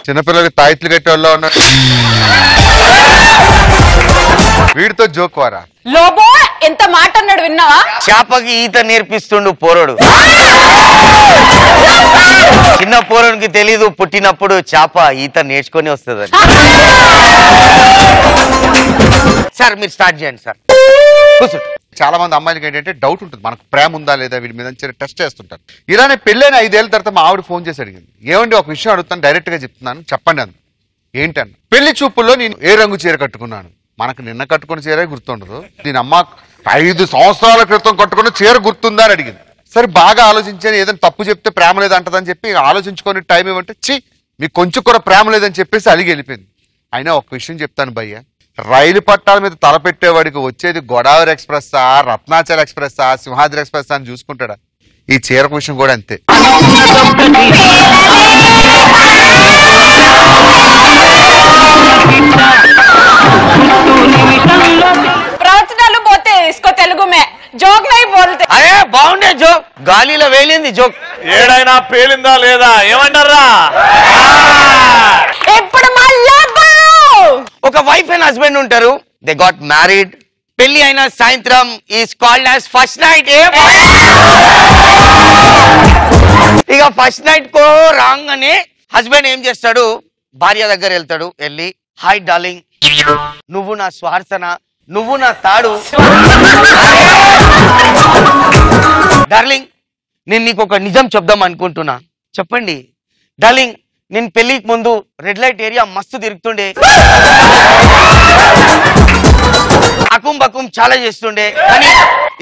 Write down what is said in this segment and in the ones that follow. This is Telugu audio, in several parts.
చిన్నపిల్లలకి తాయిత్లు కట్టే వాళ్ళు ఉన్నారు. వీడితో జోక్ వారా? లోబో ఎంత మాట అన్నాడు విన్నావా? చేపకి ఈత నేర్పిస్తుండు పోరడు. చిన్న పోరడికి తెలీదు పుట్టినప్పుడు చేప ఈత నేర్చుకొని వస్తుందని. సార్ మీరు స్టార్ట్ చేయండి సార్. చాలా మంది అమ్మాయిలకి ఏంటంటే డౌట్ ఉంటుంది, మనకు ప్రేమ ఉందా లేదా వీడి మీద టెస్ట్ చేస్తుంటారు. ఇలానే పెళ్ళైన 5 ఏళ్ళ తర్వాత మా ఆవిడ ఫోన్ చేసి అడిగింది, ఏమండి ఒక విషయం అడుగుతాను డైరెక్ట్ గా చెప్తున్నాను చెప్పండి అంది. ఏంటన్న? పెళ్లి చూపుల్లో నేను ఏ రంగు చీర కట్టుకున్నాను. మనకు నిన్న కట్టుకున్న చీరే గుర్తుండదు, దీని అమ్మ 5 సంవత్సరాల క్రితం కట్టుకున్న చీర గుర్తుందా అని అడిగింది. సరే బాగా ఆలోచించాను, ఏదైనా తప్పు చెప్తే ప్రేమ లేదంటదని చెప్పి ఆలోచించుకొని టైం ఇవ్వంటే మీకు కొంచెం కూడా ప్రేమ లేదని చెప్పేసి అలిగి వెళ్ళిపోయింది. అయినా ఒక విషయం చెప్తాను భయ్య, రైలు పట్టాల మీద తలపెట్టేవాడికి వచ్చేది గోదావరి ఎక్స్ప్రెస్సా, రత్నాచల్ ఎక్స్ప్రెస్సా, సింహాద్రి ఎక్స్ప్రెస్ అని చూసుకుంటాడా? ఈ చీరకు విషయం కూడా అంతే. ప్రవచనాలు పోతే ఇసుకో తెలుగు మే జోక్ నై బోల్తే. అరే బాగుండే జోక్, గాలిలో వేలింది జోక్. ఏడైనా పేలిందా లేదా ఏమంటారా? ఎప్పుడు మళ్ళా ఒక వైఫ్ అండ్ హస్బెండ్ ఉంటారు, దే గాట్ మ్యారీడ్. పెళ్లి అయిన సాయంత్రం is called as first night. ఇక ఫస్ట్ నైట్ కో రాగానే హస్బెండ్ ఏం చేస్తాడు, భార్య దగ్గర వెళ్తాడు. వెళ్ళి హాయ్ డార్లింగ్, నువ్వు నా శ్వాసన, నువ్వు నా తాడు. డార్లింగ్ నేను నీకు ఒక నిజం చెప్దాం అనుకుంటున్నా. చెప్పండి. డార్లింగ్ నేను పెళ్లికి ముందు రెడ్ లైట్ ఏరియా మస్తు తిరుగుతుండే, అకుం బకుం చాలా చేస్తుండే. కానీ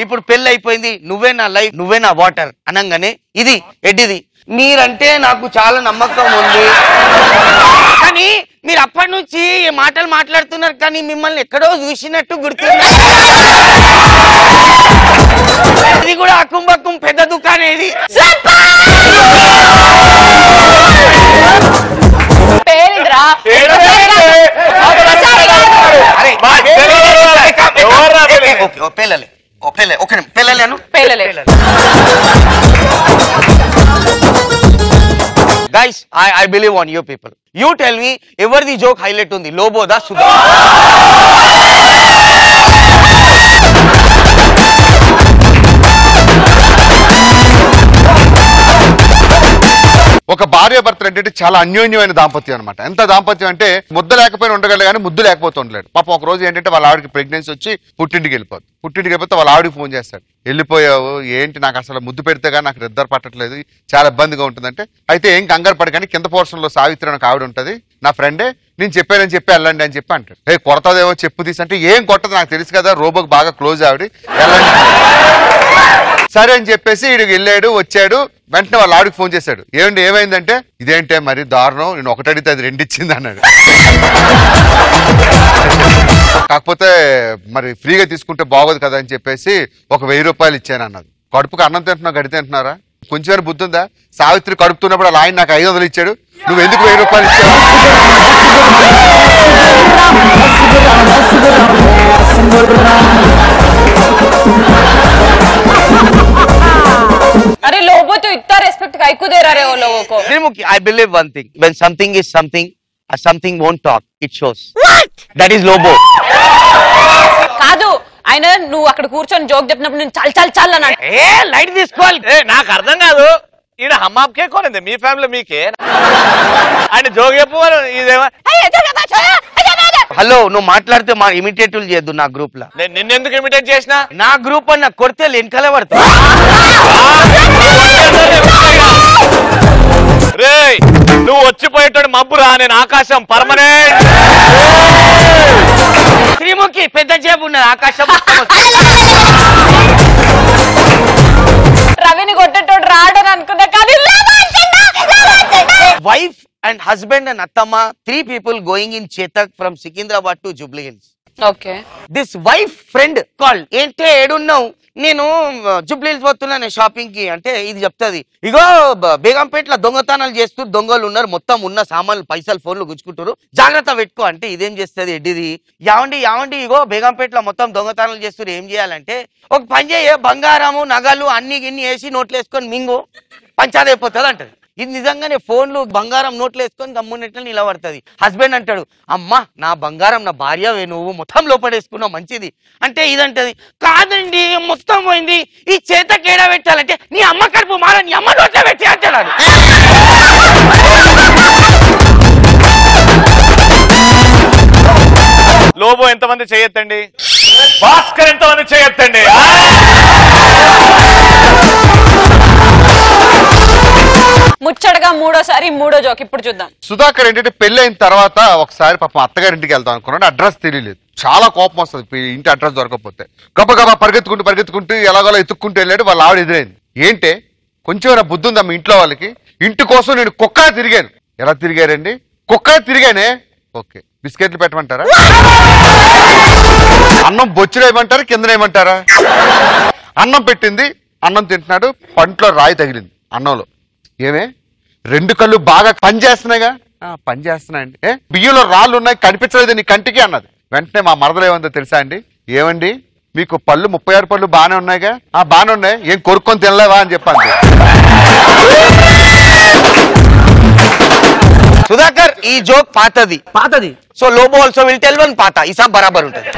ఇప్పుడు పెళ్లి అయిపోయింది, నువ్వే నా లైఫ్, నువ్వే నా వాటర్ అనగానే ఇది ఎడ్డిది. మీరంటే నాకు చాలా నమ్మకం ఉంది, కానీ మీరు అప్పటి నుంచి ఈ మాటలు మాట్లాడుతున్నారు, కానీ మిమ్మల్ని ఎక్కడో చూసినట్టు గుర్తుంది. ఇది కూడా అకుం బకుం పెద్ద దుకాణం ఇది. Guys, I believe on you people. You tell me, every joke highlight undi, Lobo da Sudha. ఒక భార్య భర్తలు ఏంటంటే చాలా అన్యోన్యమైన దాంపత్యం అనమాట. ఎంత దాంపత్యం అంటే ముద్ద లేకపోయినా ఉండగలడు కానీ ముద్దు లేకపోతే ఉండలేడు. పాపం ఒక రోజు ఏంటంటే వాళ్ళ ఆవిడకి ప్రెగ్నెన్సీ వచ్చి పుట్టింటికి వెళ్ళిపోతుంది. పుట్టింటికి వెళ్ళిపోతే వాళ్ళ ఆవిడకి ఫోన్ చేస్తాడు, వెళ్ళిపోయావు ఏంటి, నాకు అసలు ముద్దు పెడితే కానీ నాకు నిద్ర పట్టట్లేదు, చాలా ఇబ్బందిగా ఉంటుందంటే. అయితే ఏం కంగారు పడకండి, కింద పోర్షన్ లో సావిత్రి నాకు ఆవిడ ఉంటుంది, నా ఫ్రెండే, నేను చెప్పానని చెప్పి వెళ్ళండి అని చెప్పి అంటాడు. కొడతాదేమో చెప్పు తీసి అంటే ఏం కొట్టదు నాకు తెలుసు కదా, రోబోకి బాగా క్లోజ్ ఆవిడ, వెళ్ళండి. సరే అని చెప్పేసి వీడికి వెళ్ళాడు, వచ్చాడు. వెంటనే వాళ్ళ ఆవిడకి ఫోన్ చేశాడు, ఏమండి ఏమైందంటే, ఇదేంటే మరి దారుణం, నేను ఒకటి అడిగితే అది 2 ఇచ్చింది అన్నాడు. కాకపోతే మరి ఫ్రీగా తీసుకుంటే బాగోదు కదా అని చెప్పేసి ఒక 1000 రూపాయలు ఇచ్చాను అన్నది. కడుపుకి అన్నం తింటున్నావు, గడి తింటున్నారా, కొంచెం బుద్ధి ఉందా? సావిత్రి కడుపుతున్నప్పుడు అలా ఆయన నాకు 500 ఇచ్చాడు, నువ్వు ఎందుకు 1000 రూపాయలు ఇచ్చావు? अरे लोगों तो इतना रेस्पेक्ट काहे को दे रहे हो लोगों को? I believe one thing. When something is something, something won't talk. It shows. What? That is Lobo. కాదు ఆయన నువ్వు అక్కడ కూర్చొని జోక్ చెప్పినప్పుడు నేను చల్ చల్ చల్ అన్నాడు. లైట్ తీసుకోవాలి. నాకు అర్థం కాదు, ఈయన హమ్మాబ్కే కోనింది మీ ఫ్యామిలీ మీకే ఆయన జోక్ చెప్పు ఇదేమో. హలో నువ్వు మాట్లాడితే మా ఇమిటేటివ్ చేయద్దు నా గ్రూప్ లో. నిన్నెందుకు ఇమిటేట్ చేసినా? నా గ్రూప్ అన్న కొడితే వెనకాలే పడతా. రే నువ్వు వచ్చిపోయేటోడు మబ్బురా, నేను ఆకాశం పర్మనెంట్. శ్రీముఖి పెద్ద జేబు ఉన్నది, ఆకాశం. రవిని కొట్టేటోడు రాడని అనుకున్నా కానీ wife and husband and Attama, 3 people going in Chetak from Secunderabad to Jubilee Hills. Okay. This wife friend call ఏంటే ఏడున్నావు, నేను జుబ్లీస్ పోతున్నాను షాపింగ్ కి అంటే ఇది చెప్తుంది, ఇగో బేగంపేటలో దొంగతనాలు చేస్తూ దొంగలు ఉన్నారు, మొత్తం ఉన్న సామాన్లు పైసలు ఫోన్లు గుచ్చుకుంటారు, జాగ్రత్త పెట్టుకో అంటే ఇదేం చేస్తుంది ఎడ్డిది, యావండి ఇగో బేగంపేటలో మొత్తం దొంగతనాలు చేస్తారు ఏం చేయాలంటే ఒక పని చేయ బంగారము నగలు అన్ని గిన్ని వేసి నోట్లు వేసుకొని మింగు పంచాది అయిపోతుంది అంటది. ఇది నిజంగానే ఫోన్లు బంగారం నోట్లు వేసుకొని గమ్మునట్లు నిలబడుతుంది. హస్బెండ్ అంటాడు, అమ్మా నా బంగారం నా భార్యవే, నువ్వు మొత్తం లోపడేసుకున్నావు మంచిది అంటే ఇదంటది, కాదండి మొత్తం పోయింది, ఈ చేత కేడా పెట్టాలంటే నీ అమ్మ కడుపు మార నీ అమ్మ నోట్లో పెట్టి అంటాడు. లోబో ఎంతమంది చేయొద్దండి, భాస్కర్ ఎంతమంది చేయొద్దండి. ముచ్చటగా మూడోసారి మూడో జోక్ ఇప్పుడు చూద్దాం. సుధాకర్ ఏంటంటే పెళ్లి అయిన తర్వాత ఒకసారి పాపం అత్తగారింటికి వెళ్తాం అనుకున్నాడు, అడ్రస్ తెలియలేదు, చాలా కోపం వస్తుంది ఇంటి అడ్రస్ దొరకకపోతే. గబగబా పరిగెత్తుకుంటూ ఎలాగోలా ఎత్తుక్కుంటూ వెళ్ళాడు, వాళ్ళ ఆవిడ ఎదురైంది. ఏంటే కొంచెం బుద్ధి ఉందా మీ ఇంట్లో వాళ్ళకి, ఇంటి కోసం నేను కుక్కగా తిరిగాను. ఎలా తిరిగారండి? కుక్కగా తిరిగానే. ఓకే, బిస్కెట్లు పెట్టమంటారా, అన్నం బొచ్చులు వేయమంటారా, కింద వేయమంటారా? అన్నం పెట్టింది, అన్నం తింటున్నాడు, పంట్లో రాయి తగిలింది అన్నంలో. ఏమే రెండు కళ్ళు బాగా పనిచేస్తున్నాయిగా? పనిచేస్తున్నాయండి. బియ్యంలో రాళ్ళు ఉన్నాయి కనిపించలేదు నీ కంటికి అన్నది. వెంటనే మా మరదలు ఏమందో తెలుసా అండి, ఏమండి మీకు పళ్ళు 36 పళ్ళు బాగానే ఉన్నాయిగా? బాగానే ఉన్నాయి, ఏం కొరుక్కొని తినలేవా అని చెప్పండి. సుధాకర్ ఈ జోక్ పాతది so Lobo also will tell one పాత ఈసాబ్ బరాబర్ ఉంటుంది.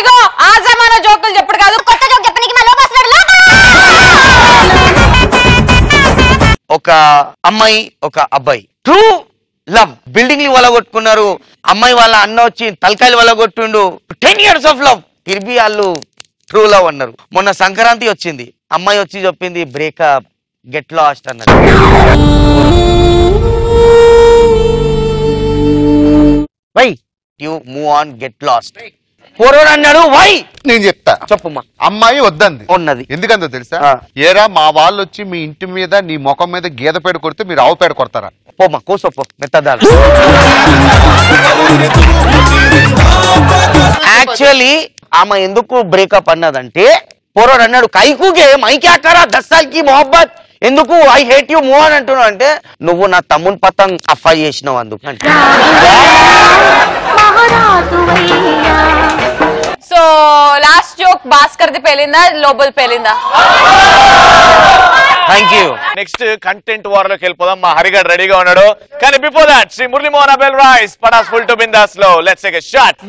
ఇగో ఆ జమానా జోకులు చెప్పుడు కాదు, కొత్త జోక్ చెప్పనీకి మా లోబో వస్తున్నాడు. ఒక అమ్మాయి ఒక అబ్బాయి ట్రూ లవ్, బిల్డింగ్ లు వలగొట్టుకున్నారు, అమ్మాయి వాళ్ళ అన్న వచ్చి తలకాయలు వలగొట్టిండు, 10 years ఆఫ్ లవ్, తిరిగి వాళ్ళు ట్రూ లవ్ అన్నారు. మొన్న సంక్రాంతి వచ్చింది, అమ్మాయి వచ్చి చెప్పింది బ్రేకప్, గెట్ లాస్ట్ అన్నారు. Why you move on, get lost. పోరోడు అన్నాడు వై, నేను చెప్తా చెప్పమ్మా. అమ్మాయి వద్దంది ఉన్నది ఎందుకందో తెలుసా? ఏరా మా వాళ్ళు వచ్చి మీ ఇంటి మీద నీ ముఖం మీద గేదె పేడ కొడితే మీరు ఆవు పేడ కొడతారా? పోమ్మా కోసపో మెత్తదాలు. యాక్చువల్లీ ఆమె ఎందుకు బ్రేకప్ అన్నదంటే పోరోడు అన్నాడు కైకుకే మైక్యా కరా 10 साल की मोहब्बत, ఎందుకు ఐ హేట్ యు మూవ్ అని అంటున్నావు అంటే నువ్వు నా తమ్ముని పతంగ్ అఫ్ఫా చేసినావు అందుకు అంటే. సో లాస్ట్ జోక్ భాస్కర్ ది పేలిందా, లోబోది పేలిందా? Thank you. నెక్స్ట్ కంటెంట్ వార్లోకి వెళ్ళిపోదాం. మా హరిగాడు రెడీగా ఉన్నాడు, కానీ బిఫోర్ దాట్ శ్రీ మురళీమోహన్ అబెల్ రైస్ పటాస్ ఫుల్ టు బిందాస్ లో లెట్స్ టేక్ ఎ షాట్.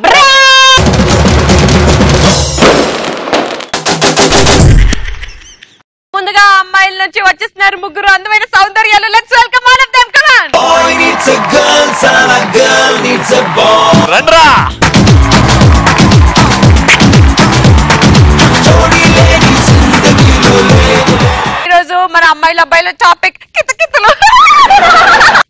ముందుగా అమ్మాయిల నుంచి వచ్చేస్తున్నారు ముగ్గురు అందమైన సౌందర్యాలు. Let's welcome all of them. Come on. Boy needs a girl, son, a girl needs a boy. రండ్రా. Jodi lady zindagilo le. ఈరోజు మన అమ్మాయిల అబ్బాయిల టాపిక్ కితకితలు.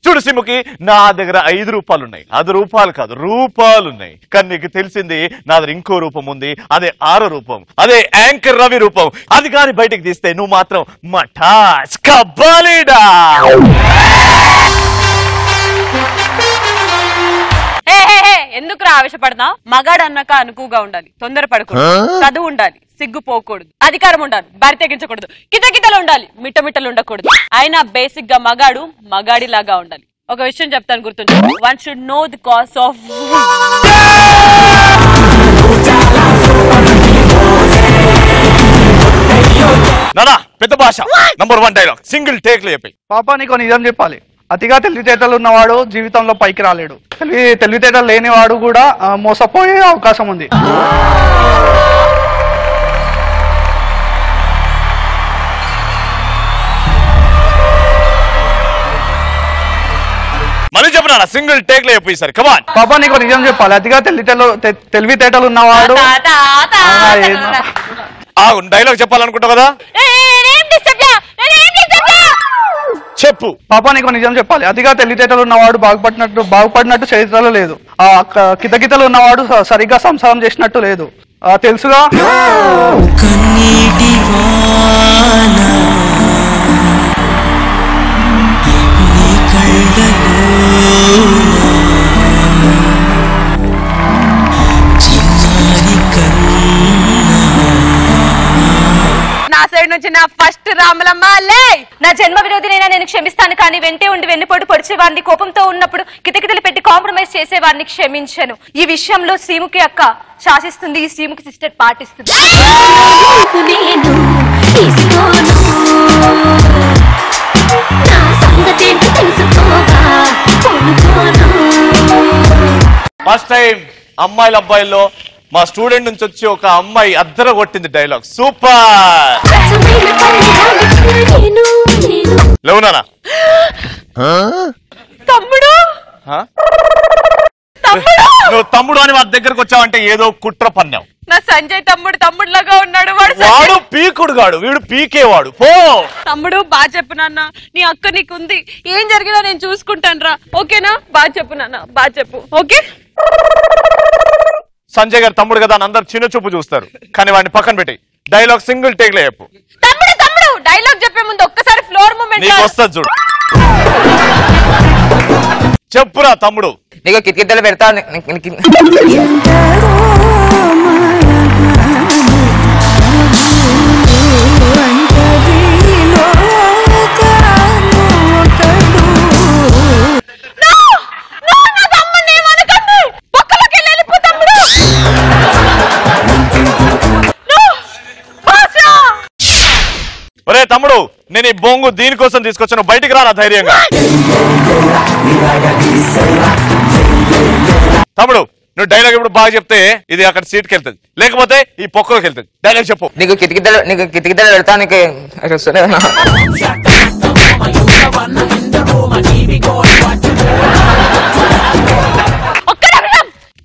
చూడు సిమ్ముకి, నా దగ్గర 5 రూపాయలు ఉన్నాయి, 10 రూపాయలు కాదు రూపాయలు ఉన్నాయి. కానీ నీకు తెలిసింది నా దగ్గర ఇంకో రూపం ఉంది, అదే 6 రూపం, అదే యాంకర్ రవి రూపం. అది కానీ బయటకు తీస్తే నువ్వు మాత్రం మఠాస్ కబ్బాలీడా. ఎందుకు ఆవేశపడతావు? మగాడు అన్నాక అనుకుగా ఉండాలి, తొందరపడకూడదు, చదువు ఉండాలి, సిగ్గుపోకూడదు, అధికారం ఉండాలి, బరి తెగించకూడదు, కితకితలు ఉండాలి, మిట్టమిట్టలు ఉండకూడదు. అయినా బేసిక్ గా మగాడు మగాడి లాగా ఉండాలి. ఒక విషయం చెప్తాను గుర్తుంచు, one should know the cause of. నానా పెద్ద భాష #1 డైలాగ్ సింగిల్ టేక్ లో చెప్పి. పాపా నీకు నిజం చెప్పాలి, అతిగా తెలివితేటలు ఉన్నవాడు జీవితంలో పైకి రాలేడు, తెలివితేటలు లేనివాడు కూడా మోసపోయే అవకాశం ఉంది. మళ్ళీ చెప్పనా, సింగిల్ టేక్ లో చెప్పి సార్. కమాన్ పాపా నీకు నిజం చెప్పాలి, అతిగా తెలివితేటలు ఉన్నవాడు. డైలాగ్ చెప్పాలనుకుంటావు కదా, చెప్పు. పాపా నీకు నిజం చెప్పాలి, అతిగా తెలివితేటలు ఉన్నవాడు బాగుపడినట్టు చరిత్రలో లేదు, కితకితలు ఉన్నవాడు సరిగ్గా సంసారం చేసినట్టు లేదు, తెలుసుగా. కళ్ళలో వచ్చిన ఫస్ట్ రామలమ్మ లే. నా జన్మ విరోధినైనా నేను క్షమిస్తాను, కానీ వెంటే ఉండి వెన్నుపోటు పొడిచేవాడిని, కోపంతో ఉన్నప్పుడు కితకితలు పెట్టి కాంప్రమైజ్ చేసేవాడిని క్షమించను. ఈ విషయంలో శ్రీముఖి అక్క శాసిస్తుంది, ఈ శ్రీముఖి సిస్టర్ పాటిస్తుంది. ఫస్ట్ టైం అమ్మాయిల అబ్బాయిల్లో మా స్టూడెంట్ నుంచి వచ్చి ఒక అమ్మాయి అద్దర కొట్టింది డైలాగ్. సూపర్. లేవునానా తమ్ముడు నువ్వు తమ్ముడు అని వాడి దగ్గరకు వచ్చావంటే ఏదో కుట్ర పన్నావు. నా సంజయ్ తమ్ముడులాగా ఉన్నాడు. వాడు పీకుడు గాడు, వీడు పీకేవాడు. పో తమ్ముడు బాగా చెప్పు నాన్న, నీ అక్క నీకుంది, ఏం జరిగినా నేను చూసుకుంటాను రా, ఓకేనా? బాగా చెప్పు నాన్న, బాగా చెప్పు. ఓకే సంజయ్ గారు తమ్ముడు కదా అని అందరు చిన్న చూపు చూస్తారు, కానీ వాడిని పక్కన పెట్టి డైలాగ్ సింగిల్ టేక్ లో చెప్పు. తమ్ముడు డైలాగ్ చెప్పే ముందు ఒక్కసారి ఫ్లోర్ మూమెంట్ నీకు వస్తుంది చూడు. చెప్పురా తమ్ముడు. నీకు కిటికీలు పెడతా. ఒరే తమ్ముడు, నేను ఈ బొంగు దీనికోసం తీసుకొచ్చాను, బయటికి రానా ధైర్యంగా. తమ్ముడు నువ్వు డైలాగ్ ఇప్పుడు బాగా చెప్తే ఇది అక్కడ సీట్కి వెళ్తుంది, లేకపోతే ఈ పొక్కలోకి వెళ్తుంది. డైలాగ్ చెప్పు. నీకు కిటికీలు పెడతా. నీకు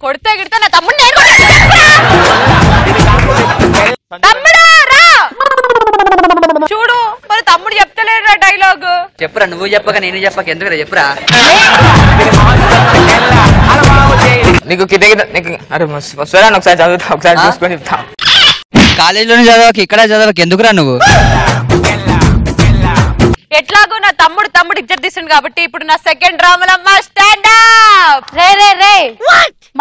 కొడితే గిడితే నా తమ్ముడు చూడు, మరి తమ్ముడు చెప్తలేడు డైలాగ్. చెప్పురా, నువ్వు చెప్పక నేను చెప్పక ఎందుకు చెప్పురా. నీకు ఒకసారి చదువుతా, ఒకసారి చూసుకొని చెప్తా. కాలేజీలోనే చదవక ఇక్కడ చదవక ఎందుకురా నువ్వు. ఎట్లాగో నా తమ్ముడు ఇజ్జత్ తీసిండు కాబట్టి ఇప్పుడు నా సెకండ్ రామలమ్మ స్టాండ్ అప్. రే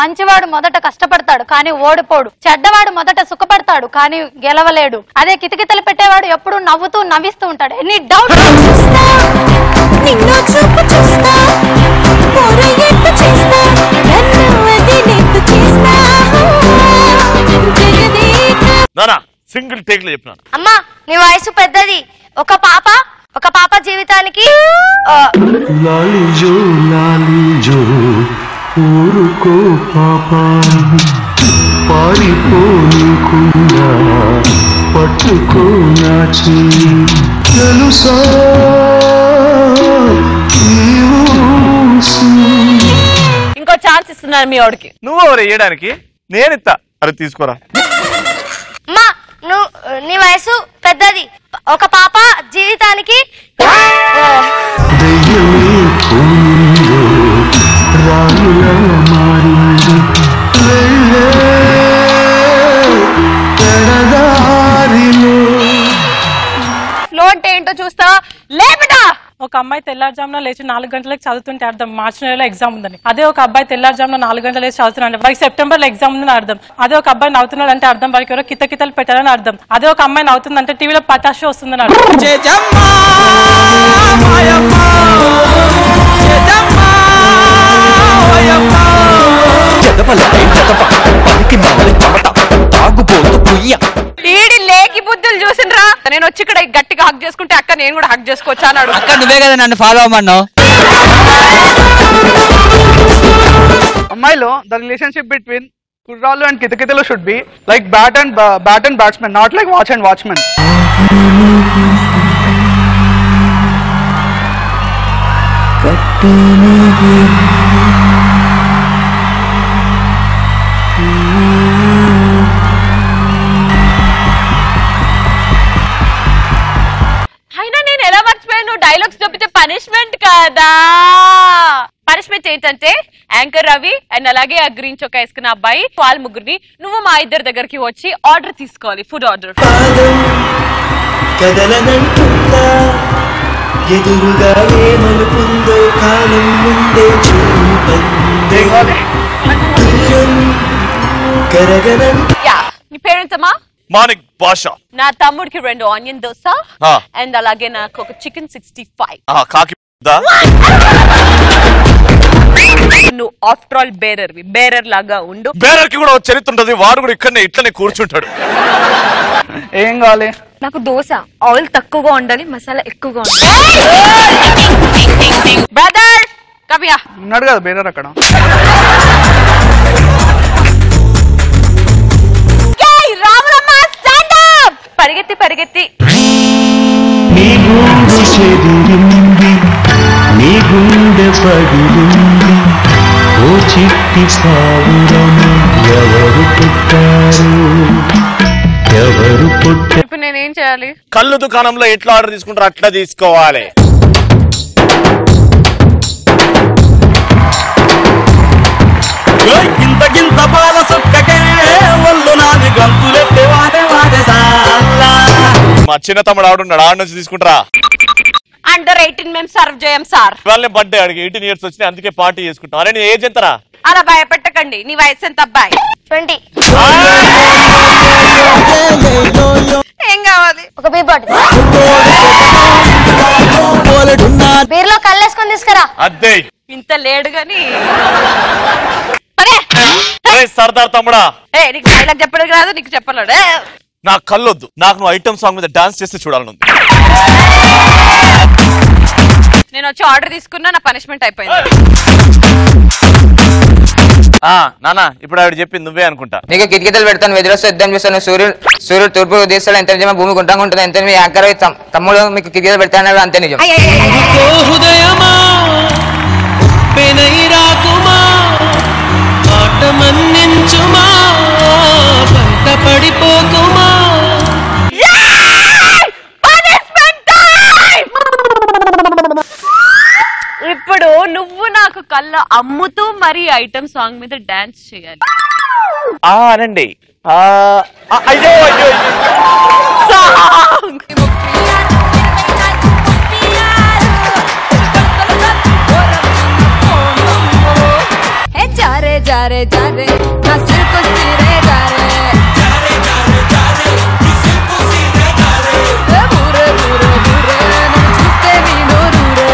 మంచివాడు మొదట కష్టపడతాడు కానీ ఓడిపోడు, చెడ్డవాడు మొదట సుఖపడతాడు కానీ గెలవలేడు, అదే కితకితలు పెట్టేవాడు ఎప్పుడు నవ్వుతూ నవ్విస్తూ ఉంటాడు. ఎన్ని డౌట్ నానా సింగిల్ టేక్ లో చెప్పినాను. అమ్మా నీ వయసు పెద్దది, ఒక పాప జీవితానికి లాలిజో లాలిజో ఊరుకో పాపా, పారిపోకుండా పట్టుకో నా చెయ్యి, తెలుసా ఇంకో ఛాన్స్ ఇస్తున్నాను మీ వాడికి. నువ్వు ఎవరు వేయడానికి? నేను ఇస్తా. అరే తీసుకోరా. అమ్మా నీ వయసు పెద్దది, ఒక పాప జీవితానికి దయ్యమే పోయిందో రాయులా మారింది, వెళ్ళే పెడదారిలో. ఫ్లో అంటే ఏంటో చూస్తా లేబిటా. ఒక అమ్మాయి తెల్లారుజామున లేచి 4 గంటలకు చదువుతుంటే అర్థం మార్చి నెలలో ఎగ్జామ్ ఉందని. అదే ఒక అబ్బాయి తెల్లారుజామున 4 గంటలు లేచి చదువుతున్నాడు వారికి సెప్టెంబర్ లో ఎగ్జామ్ ఉందని అర్థం. అదే ఒక అబ్బాయి నవ్వుతున్నాడు అంటే అర్థం వారికి ఎవరో కితకితలు పెట్టాలని అర్థం. అదే ఒక అమ్మాయి నవ్వుతుందంటే టీవీలో పటాష్ వస్తుందని అర్థం. ఈడి లేకి బుద్ధులు చూసిండ్రా. నేను వచ్చి ఇక్కడ గట్టిగా హక్ చేసుకుంటే అక్క నేను కూడా హక్ చేసుకోవచ్చా అన్నాడు. అక్క నువ్వే కదా నన్ను ఫాలో అవ్వమన్నావు. అమ్మాయిలో ద రిలేషన్షిప్ బిట్వీన్ కుర్రాళ్ళు అండ్ కితకితలు should be like bat and batsmen, not like watch and watchmen. అయినా నేను ఎలా మర్చిపోయాను, డైలాగ్స్ చెప్తే పనిష్మెంట్ కదా. పనిష్మెంట్ ఏంటంటే యాంకర్ రవి అండ్ అలాగే ఆ గ్రీన్ చొక్కా వేసుకున్న అబ్బాయి వాళ్ళ ముగ్గురిని నువ్వు మా ఇద్దరి దగ్గరికి వచ్చి ఆర్డర్ తీసుకోవాలి, ఫుడ్ ఆర్డర్. కదలనంటుందా ఎదురుగా ఏమనుకుందో కాలం ముందే చూపందే దూరం కరగనం. యా నీ పేరెంట్స్ అమ్మా? మానిక్ భాష. నా తమ్ముడికి 2 ఆనియన్ దోశ ఆ. అండ్ అలాగే నాకు ఒక చికెన్ 65. కాకి నువ్వు ఆఫ్టర్ ఆల్ బేరర్ లాగా ఉండు. బేరర్ కి కూడా ఒక చరిత్ర ఉంటది. వాడు కూడా ఇక్కడనే ఇట్లనే కూర్చుంటాడు. ఏం కావాలి? నాకు దోశ ఆయిల్ తక్కువగా ఉండాలి, మసాలా ఎక్కువగా ఉండాలి. బ్రదర్ కవియా ఉన్నాడు కదా బేరర్ అక్కడ. పరిగెత్తి పరిగెత్తి నీ గుండె చెదిరింది, నీ గుండె పగిలింది, ఓ చిట్టి పావురము ఎవరు పుట్టారు, ఎవరు పుట్టారు? ఇప్పుడు నేనేం చేయాలి? కళ్ళు దుకాణంలో ఎట్లా ఆర్డర్ తీసుకుంటారో అట్లా తీసుకోవాలి. గింత గింత పాల సుక్కకే ఒళ్ళు నాది గంతులెత్తే వాడే వాడే సాలా. మా చిన్న తమ్ముడు ఆడున్నాడు, ఆడ నుంచి తీసుకుంటారా? అండర్ 18 మేము సర్వ్ చేయం సార్. వాళ్ళని బర్త్డే అడిగి 18 years వచ్చినాయి, అందుకే పార్టీ చేసుకుంటాం. అరే నీ ఏజ్ ఎంతరా? అలా భయపెట్టకండి. నీ వయసు ఎంత అబ్బాయి? 20. ఏం కావాలి? ఒక బీర్ బాటిల్. బీర్లో కళ్ళేసుకొని తీసుకురా. అద్దే ఇంత లేడు గాని. సర్దార్ తమ్ముడా, నీకు డైలాగ్ చెప్పడానికి రాదు, నీకు చెప్పలేడు. నాకు కళ్ళొద్దు, నాకు నువ్వు ఐటమ్ సాంగ్ మీద డాన్స్ చేస్తే చూడాలనుంది. నేను వచ్చి ఆర్డర్ తీసుకున్నా, నా పనిష్మెంట్ అయిపోయింది. నానా ఇప్పుడు ఆవిడ చెప్పింది నువ్వే అనుకుంటా. నీకు కిటికీలు పెడతాను, వెదిరొస్తే యుద్ధం చేస్తాను, సూర్యుడు తూర్పు ఉదయిస్తాడు, ఎంత నిజమో భూమి గుండ్రంగా ఉంటుంది, ఎంత మీ యాంకర్ తమ్ముడు మీకు కిటికీలు పెడతాడు, అంతే నిజం. హృదయమా పెనైరాకుమా ఆట మన్నించుమా పంట పడిపోకుమా. ఇప్పుడు నువ్వు నాకు కళ్ళ అమ్ముతూ మరి ఐటమ్ సాంగ్ మీద డాన్స్ చేయాలి. అనండి. అయ్యో అయ్యో సాంగ్ జారే జారే జారే నా సిల్కు సిరే జారే బూరే బూరే బూరే నన్ను చూస్తే నీ నోరూరే.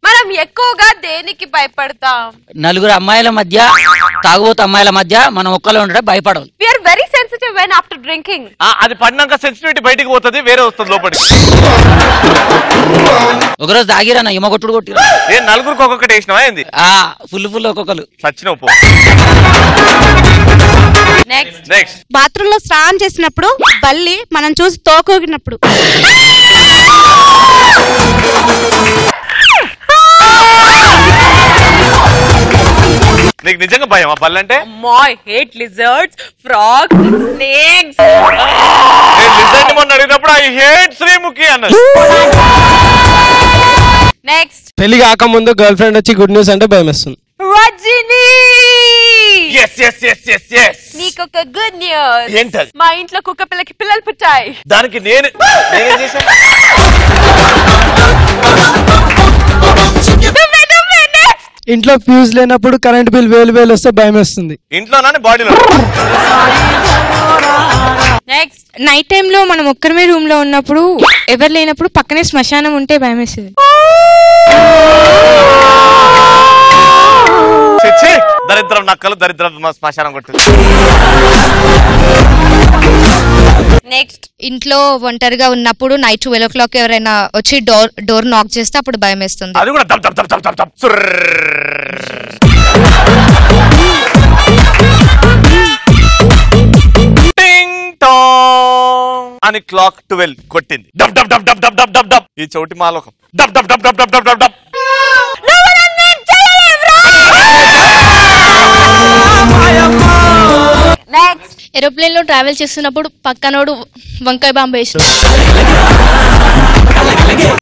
మనం ఎక్కువగా దేనికి భయపడతాం? నలుగురు అమ్మాయిల మధ్య, తాగుబోతు అమ్మాయిల మధ్య మనం ఒక్కలో ఉండడం భయపడదు. We are very sensitive when after drinking. అది పడినాక సెన్సిటివిటీ బయటికి పోతుంది, వేరే వస్తుంది లోపలికి. ఒకరోజు తాగిరా నా ఇమ్మగొట్టుడు కొట్టిరా. ఏ నలుగురికి ఒక్కొక్కటి వేసినావా ఏంది? ఫుల్ ఒక్కొక్కరు సచ్చినవు పో. నెక్స్ట్ బాత్రూమ్ లో స్నానం చేసినప్పుడు బల్లి మనం చూసి తోకూగినప్పుడు. నీకు నిజంగా భయం ఆ బల్లంటే? My hate lizards, frogs, snakes. నేను లిజర్డ్ మొన్న అడిగినప్పుడు ఐ హేట్ శ్రీముఖి అన్నది. నెక్స్ట్ పెళ్లి కాకముందు గర్ల్ ఫ్రెండ్ వచ్చి గుడ్ న్యూస్ అంటే భయం వేస్తుంది. Rajini. yes yes yes yes yes. నీకొక గుడ్ న్యూస్. ఏంటది? మా ఇంట్లో కుక్క పిల్లకి పిల్లలు పుట్టాయి. దానికి నేనేం చేశాను? ఇంట్లో ఫ్యూజ్ లేనప్పుడు కరెంట్ బిల్ వేలు వస్తే భయం వేస్తుంది. ఇంట్లోనే బాడీలో. నెక్స్ట్ నైట్ టైమ్ లో మనం ఒక్కరిమే రూమ్ లో ఉన్నప్పుడు, ఎవరు లేనప్పుడు పక్కనే శ్మశానం ఉంటే భయం వేస్తుంది. దరిద్రం నక్కలు, దరిద్రం శ్మశానం కొట్టింది. నెక్స్ట్ ఇంట్లో ఒంటరిగా ఉన్నప్పుడు నైట్ 12 o'clock ఎవరైనా వచ్చి డోర్ నాక్ చేస్తే అప్పుడు భయం వేస్తుంది. అది కూడా దబ్ దబ్ దబ్ దబ్ దబ్ దబ్ అని క్లాక్ 12 కొట్టింది. Dub dub dub dub dub dub dub dub. ఈ చోటి మాలోకం. Dub dub dub dub dub dub dub dub. Aeroplane లో ట్రావెల్ చేస్తున్నప్పుడు పక్కనోడు వంకాయ బాంబు వేసి.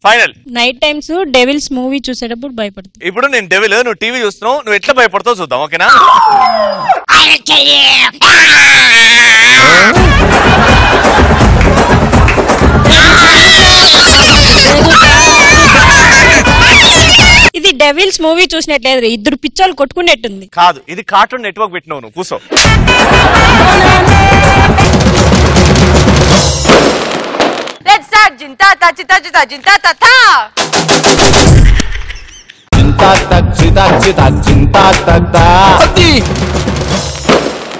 Final. Night times devils movie చూసేటప్పుడు భయపడుతుంది. ఇప్పుడు నేను డెవిల్, నువ్వు టీవీ చూస్తున్నావు, నువ్వు ఎట్లా భయపడతావు చూద్దాం, ఓకేనా? ఇది డెవిల్స్ మూవీ చూసినట్లేదు, ఇద్దరు పిచ్చోళ్ళు కొట్టుకునేట్టుంది. కాదు, ఇది కార్టూన్ నెట్వర్క్ పెట్టినావు నువ్వు. కూసో. Let's start. Jinta ta chita chita jinta ta ta.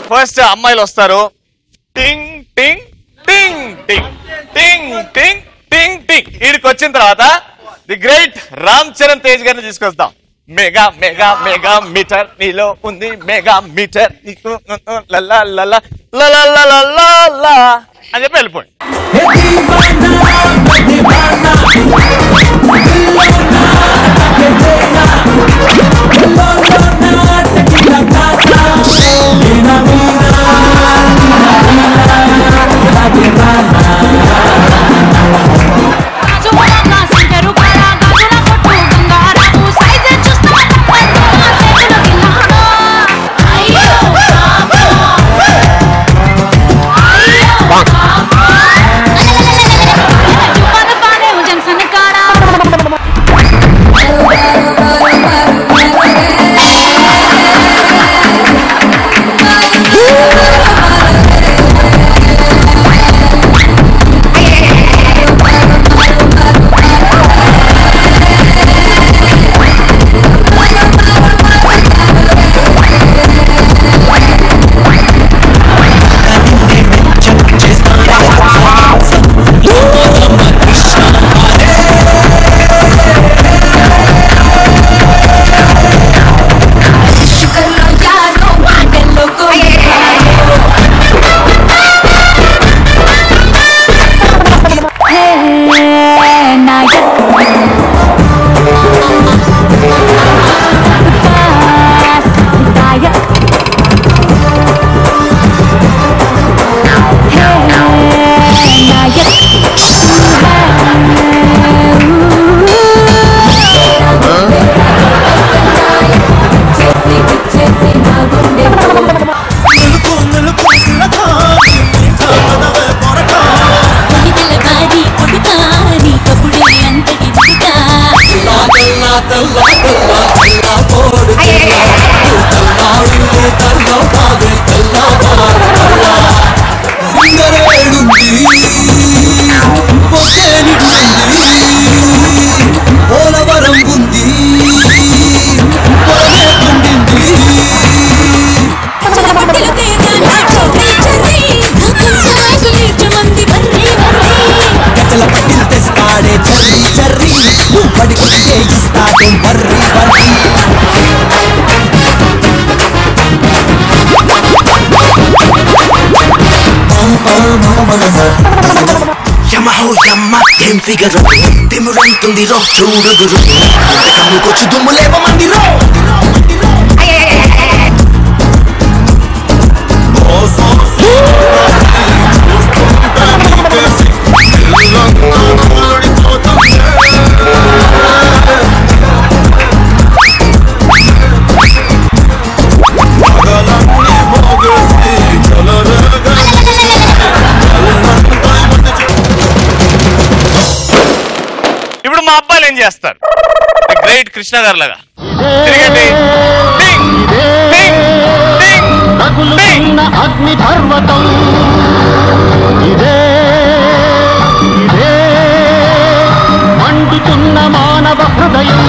First అమ్మాయిలు వస్తారు. టింగ్ టింగ్ టింగ్ టింగ్ టింగ్ టింగ్ టింగ్ టింగ్. వీడికి వచ్చిన తర్వాత ది గ్రేట్ రామ్ చరణ్ తేజ్ గారిని తీసుకొస్తాం. మెగా మెగా మెగా మీటర్ నీలో ఉంది, మెగా మీటర్ నీకు లలా లలా లలా లలా లలా అని చెప్పి వెళ్ళిపోయి. తిమురంతుంది రో చూడుదురు కమ్ముకొచ్చి దుమ్ము లేవమంది రో. ఇప్పుడు మా అబ్బాయిలు ఏం చేస్తారు? గ్రేట్ కృష్ణ గారు లాగా తిరగండి. అగ్ని పర్వతం ఇదే ఇదే మండుతున్న మానవ హృదయం.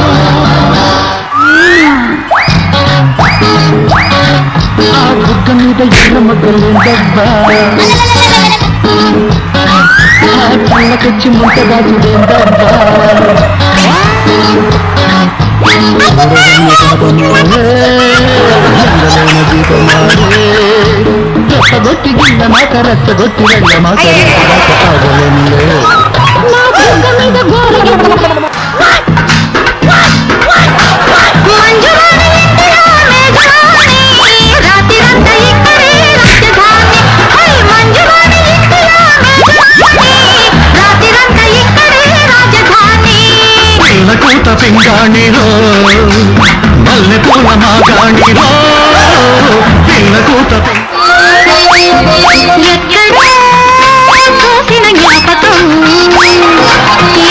ఆ బుగ్గ మీద ఎర్ర మగ్గలేందబ్బా, ఆ కళ్ళకొచ్చి ముంటగాచులేందబ్బా. రెచ్చగొట్టి గిల్ల మాక రెచ్చగొట్టి వెళ్ళ మాక ఆగలేనులే. కూత పింగాణిరో మల్లె పూల మాగాణిరో పిల్ల కూత ఎక్కడో చూసిన జ్ఞాపకం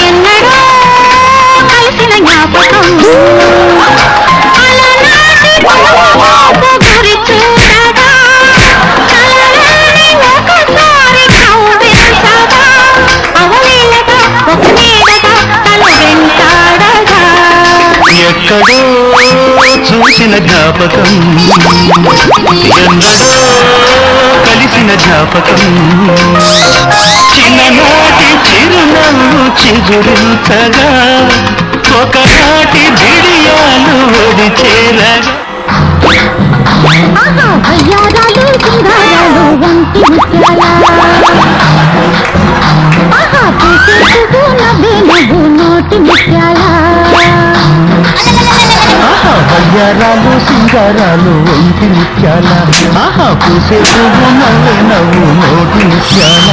ఎన్నడో కలిసిన జ్ఞాపకం జ్ఞాపకం ఎన్నడో కలిసిన జ్ఞాపకం చిన్ననాటి చిరునవ్వు చిగురించగా ఒకనాటి బిడియాలు ఒడి చేరగా అయ్యారాలు సింగారాలు వంటి నోటి ముత్యాల వయ్యారాలు సింగారాలు వంటి ముత్యాల ఆహా పూసే పువ్వు నవ్వే నవ్వు నోటి ముత్యాల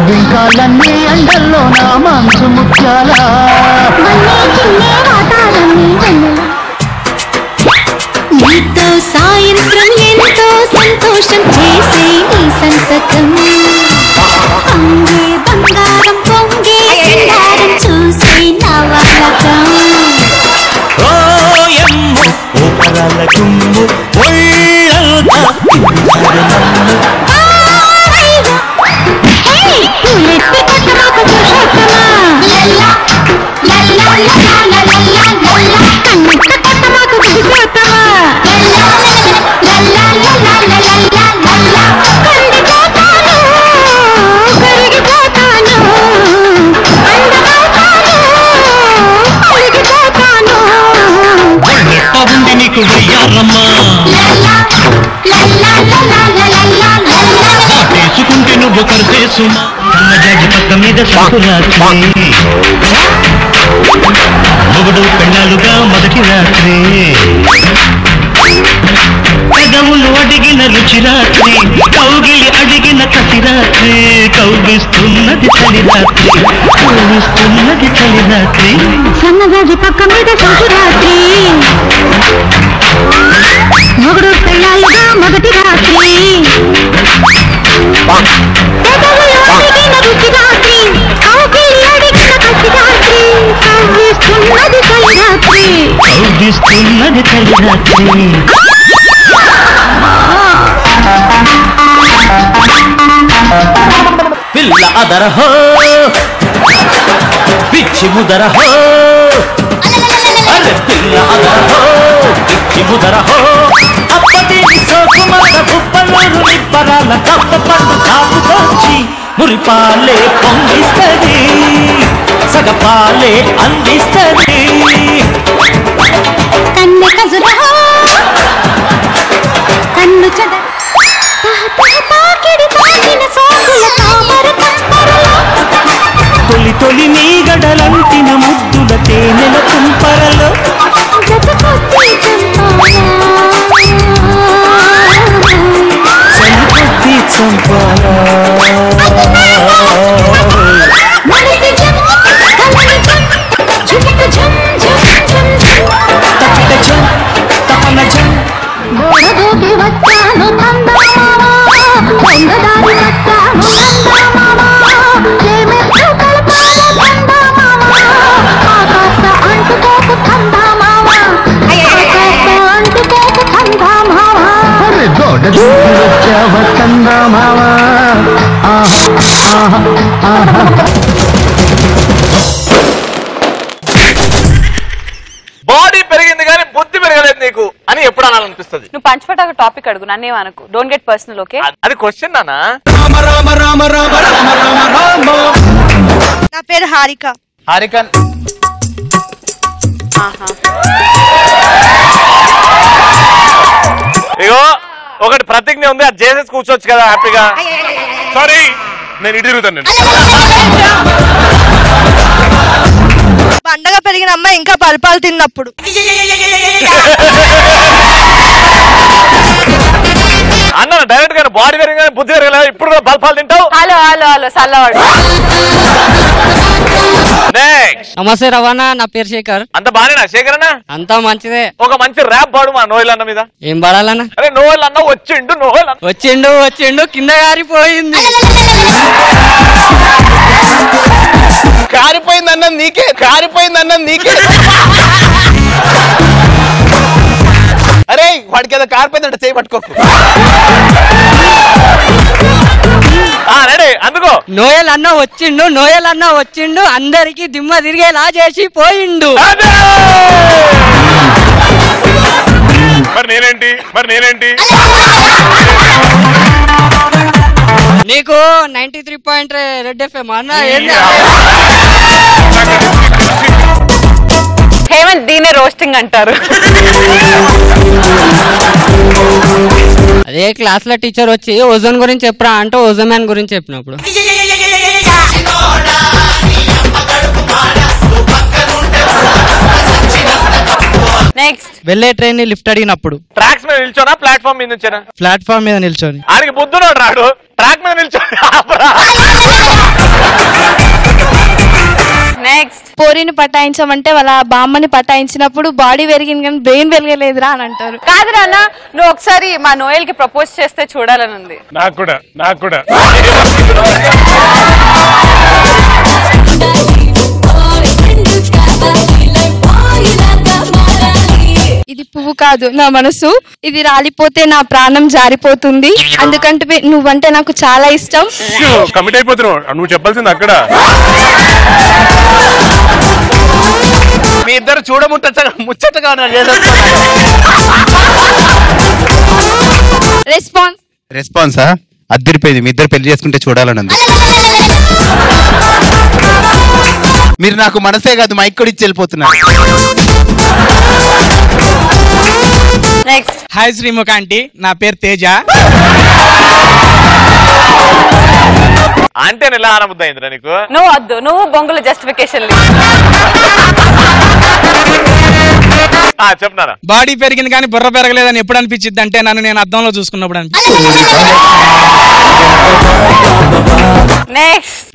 బింకాలన్నీ ఎండల్లో నా మనసు ముత్యాల నీతో సాయంత్రం ఎంతో సంతోషం చేసే నీ సంతకం అంగే బంగారం పొంగే సింగారం చూసే నవలకం ఓయమ్మ ఓపరాల కుమ్ము ఒళ్ళంతా ఉంది నీకు వయ్యారమ్మా తీసుకుంటే నువ్వు కరిసేసుమా కన్న జాజి పక్క మీద సంకురాత్రి మొగుడు పెళ్ళాలుగా మొదటి రాత్రి పెదవులు అడిగిన రుచి రాత్రి కౌగిలి అడిగిన కసి రాత్రి కౌగిస్తున్నది చలి రాత్రి కౌగిస్తున్నది చలి రాత్రి సన్నజాజి పక్క మీద సంకురాత్రి మొగుడు పెళ్ళాలుగా మొదటి రాత్రి రుచి రాత్రి కౌగిలి అడిగిన కసి రాత్రి కౌగిస్తున్నది చలి రాత్రి కౌగిస్తున్నది చలి రాత్రి పిల్ల అదరహో పిచ్చి ముదరహో అరే పిల్ల అదరహో పిచ్చి ముదరహో అప్పటి సోకుమార కుప్పలూరు నిప్పరాల కప్ప పండు కాపుకొచ్చి మురిపాలే పొంగిస్తది సగపాలే అందిస్తది కన్ను కజురహో కన్ను చద తొలి తొలి నీ గడలంటిన ముద్దుల తేనెల కుంపరలో సరికొద్ది చంపాలా గోడదూకి వచ్చాను తందామావా కొండదారి వచ్చాను తందామావా ప్రేమెత్తు కలపాల తందామావా ఆకాశ అంటుకోకు తందామావా ఆకాశ అంటుకోకు తందామావా గోడదూకి వచ్చావ తందామావా ఆహా ఆహా ఆహా బాడీ పెరిగింది కానీ బుద్ధి పెరగలేదు నీకు అని ఎప్పుడు అనాలనిపిస్తుంది. నువ్వు పంచపట ఒక టాపిక్ అడుగు, నన్నే అనుకు. Don't get personal, okay? అది క్వశ్చన్ నానా. నా పేరు హారిక. హారిక ఇగో ఒకటి ప్రతిజ్ఞ ఉంది, అది చేసేసి కూర్చోవచ్చు కదా హ్యాపీగా. సారీ నేను ఇటు తిరుగుతాను. పండగ పెరిగిన అమ్మాయి ఇంకా పల్పాలు తిన్నప్పుడు అన్న డైరెక్ట్ గా బాడీ పెరిగిన బుద్ధి పెరగలేదు, ఇప్పుడు కూడా బల్పాలు తింటావు. హలో హలో హలో సల్లవాడు. నమస్తే రవాణా, నా పేరు శేఖర్. అంత బానేనా శేఖర్ అన్న? అంతా మంచిదే. ఒక మంచి ర్యాప్ పాడు మా నోయల్ అన్న మీద. ఏం పాడాలన్నా? అరే నోయల్ అన్న వచ్చిండు, నోయల్ అన్న వచ్చిండు వచ్చిండు కింద కారిపోయింది. కారిపోయింది అన్నది నీకే, కారిపోయింది అన్నది నీకే. అరే వాడికి ఏదో కారిపోయిందంటే చేయి పట్టుకోకు. రెడీ అందుకో. నోయల్ అన్న వచ్చిండు అందరికి దిమ్మ తిరిగేలా చేసి పోయిండు. మరి నేనేంటి నీకు 93 రెడ్ ఎఫ్ఎం అన్న. హేమంత్ దీనే రోస్టింగ్ అంటారు. అదే క్లాస్ లో టీచర్ వచ్చి ఓజోన్ గురించి చెప్పరా అంటే ఓజోన్ మ్యాన్ గురించి చెప్పినప్పుడు నెక్స్ట్ వెళ్ళే ట్రైన్ ని లిఫ్ట్ అడిగినప్పుడు ట్రాక్స్ మీద నిల్చోనా ప్లాట్ఫామ్ మీద నిల్చోనా? ప్లాట్ఫామ్ మీద నిల్చొని. ఆడికి బుద్ధునోడు రాడు ట్రాక్ మీద నిల్చొని. నెక్స్ట్ పోరిని పటాయించమంటే వాళ్ళ బామ్మని పటాయించినప్పుడు బాడీ పెరిగింది కానీ బ్రెయిన్ పెరగలేదురా అని అంటారు. కాదురా అన్న, నువ్వు ఒకసారి మా నోయల్ కి ప్రపోజ్ చేస్తే చూడాలని ఉంది. నాకు కూడా ఇది పువ్వు కాదు నా మనసు, ఇది రాలిపోతే నా ప్రాణం జారిపోతుంది, అందుకంటే నువ్వంటే నాకు చాలా ఇష్టం. కమిట్ అయిపోతున్నావు నువ్వు చెప్పాల్సింది అక్కడ. మీ ఇద్దరు ముచ్చటగా రెస్పాన్సా అద్దరిపోయింది. మీ ఇద్దరు పెళ్లి చేసుకుంటే చూడాలని ఉంది. మీరు నాకు మనసే కాదు మైక్ కూడా ఇచ్చి వెళ్ళిపోతున్నారు. హాయ్ శ్రీముఖ ఆంటీ, నా పేరు తేజ. అంటే ఎలా ఆనబుద్ధి అయిందిరా నీకు? నువ్వు వద్దు, నువ్వు బొంగుల జస్టిఫికేషన్ చెప్తారా? బాడీ పెరిగింది కానీ బుర్ర పెరగలేదని ఎప్పుడు అనిపించింది అంటే నన్ను నేను అద్దంలో చూసుకున్నప్పుడు